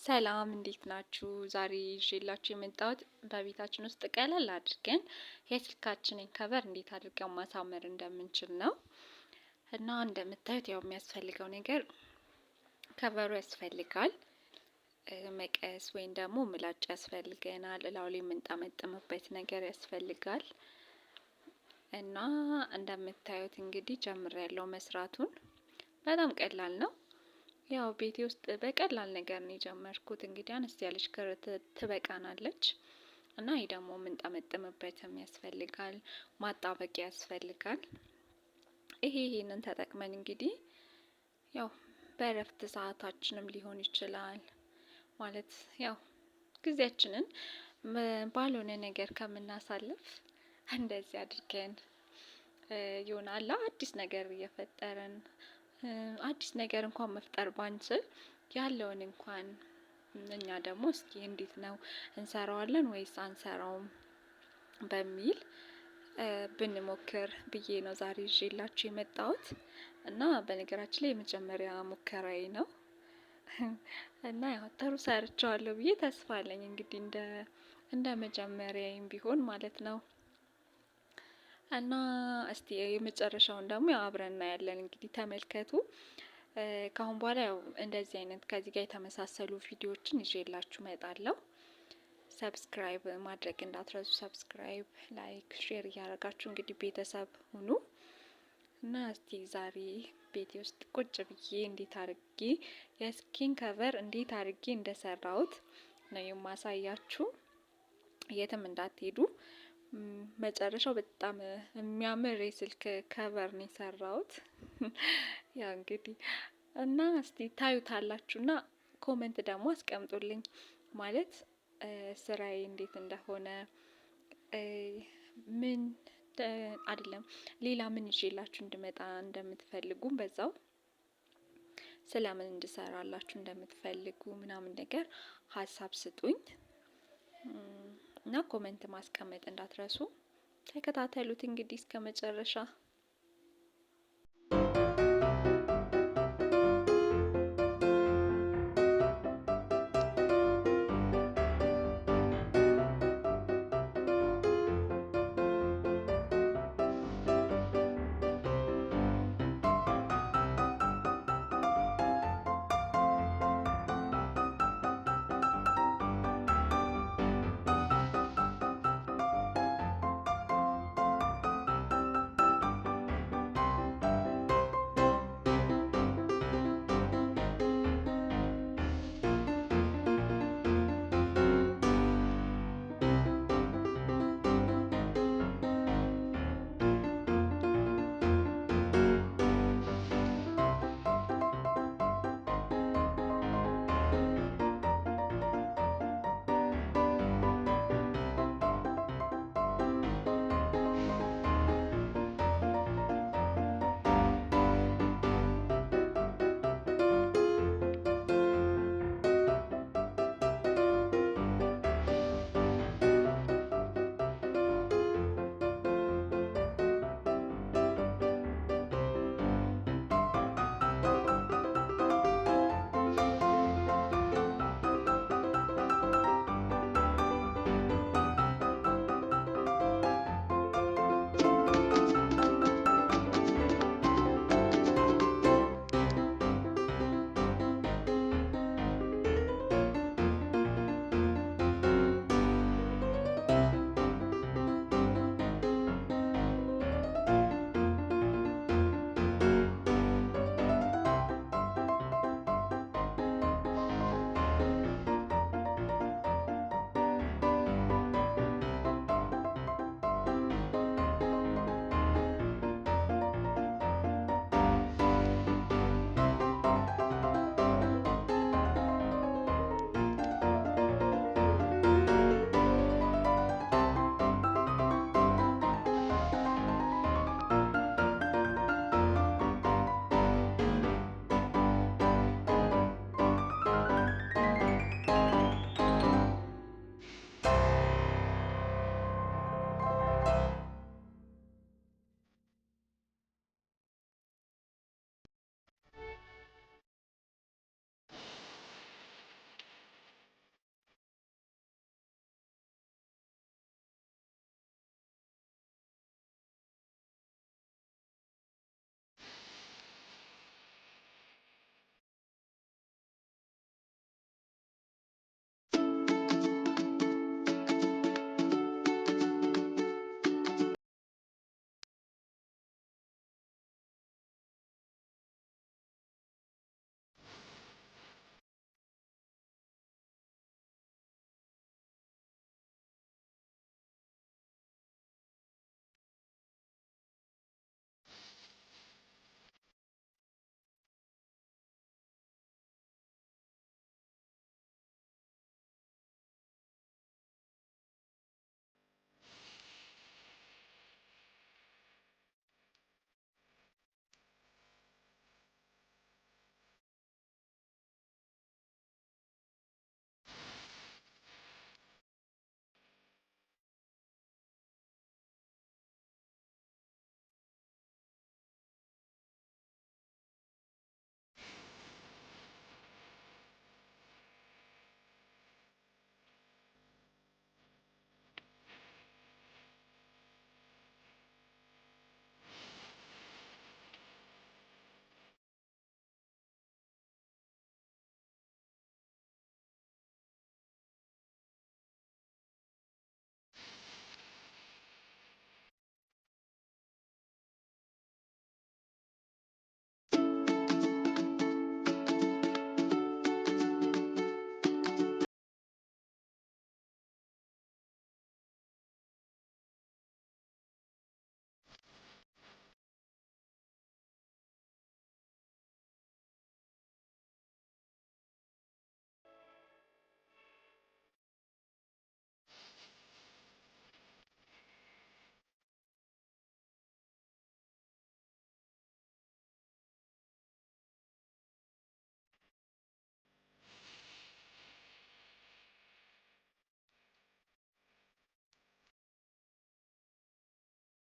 ሰላም እንዴት ናችሁ? ዛሬ ይዤላችሁ የመጣሁት በቤታችን ውስጥ ቀለል አድርገን የስልካችንን ከቨር እንዴት አድርገን ማሳመር እንደምንችል ነው። እና እንደምታዩት ያው የሚያስፈልገው ነገር ከቨሩ ያስፈልጋል፣ መቀስ ወይም ደግሞ ምላጭ ያስፈልገናል፣ እላው ላይ የምንጠመጥምበት ነገር ያስፈልጋል። እና እንደምታዩት እንግዲህ ጀምሬያለሁ መስራቱን። በጣም ቀላል ነው። ያው ቤቴ ውስጥ በቀላል ነገር ነው የጀመርኩት። እንግዲህ አነስ ያለች ክር ትበቃናለች እና ይሄ ደግሞ የምንጠመጥምበትም ያስፈልጋል፣ ማጣበቂያ ያስፈልጋል። ይሄንን ተጠቅመን እንግዲህ ያው በእረፍት ሰዓታችንም ሊሆን ይችላል ማለት ያው ጊዜያችንን ባልሆነ ነገር ከምናሳልፍ እንደዚህ አድርገን ይሆናል አዲስ ነገር እየፈጠርን አዲስ ነገር እንኳን መፍጠር ባንችል ያለውን እንኳን እኛ ደግሞ እስኪ እንዴት ነው እንሰራዋለን ወይስ አንሰራውም በሚል ብንሞክር ብዬ ነው ዛሬ ይዤላችሁ የመጣሁት። እና በነገራችን ላይ የመጀመሪያ ሙከራዬ ነው እና ያው ጥሩ ሰርቼዋለሁ ብዬ ተስፋ አለኝ። እንግዲህ እንደ መጀመሪያዬም ቢሆን ማለት ነው። እና እስቲ የመጨረሻውን ደግሞ ያው አብረን እናያለን። እንግዲህ ተመልከቱ። ከአሁን በኋላ ያው እንደዚህ አይነት ከዚህ ጋር የተመሳሰሉ ቪዲዮዎችን ይዤላችሁ እመጣለሁ። ሰብስክራይብ ማድረግ እንዳትረሱ። ሰብስክራይብ፣ ላይክ፣ ሼር እያደረጋችሁ እንግዲህ ቤተሰብ ሁኑ። እና እስቲ ዛሬ ቤቴ ውስጥ ቁጭ ብዬ እንዴት አድርጌ የስኪን ከቨር እንዴት አድርጌ እንደሰራሁት ነው የማሳያችሁ። የትም እንዳትሄዱ። መጨረሻው በጣም የሚያምር የስልክ ከቨር ነው የሰራሁት። ያው እንግዲህ እና እስቲ ታዩታላችሁና ኮሜንት ደግሞ አስቀምጡልኝ ማለት ስራዬ እንዴት እንደሆነ ምን አይደለም ሌላ ምን ይዤላችሁ እንድመጣ እንደምትፈልጉም በዛው ስለምን እንድሰራላችሁ እንደምትፈልጉ ምናምን ነገር ሀሳብ ስጡኝ እና ኮሜንት ማስቀመጥ እንዳትረሱ። ተከታተሉት እንግዲህ እስከመጨረሻ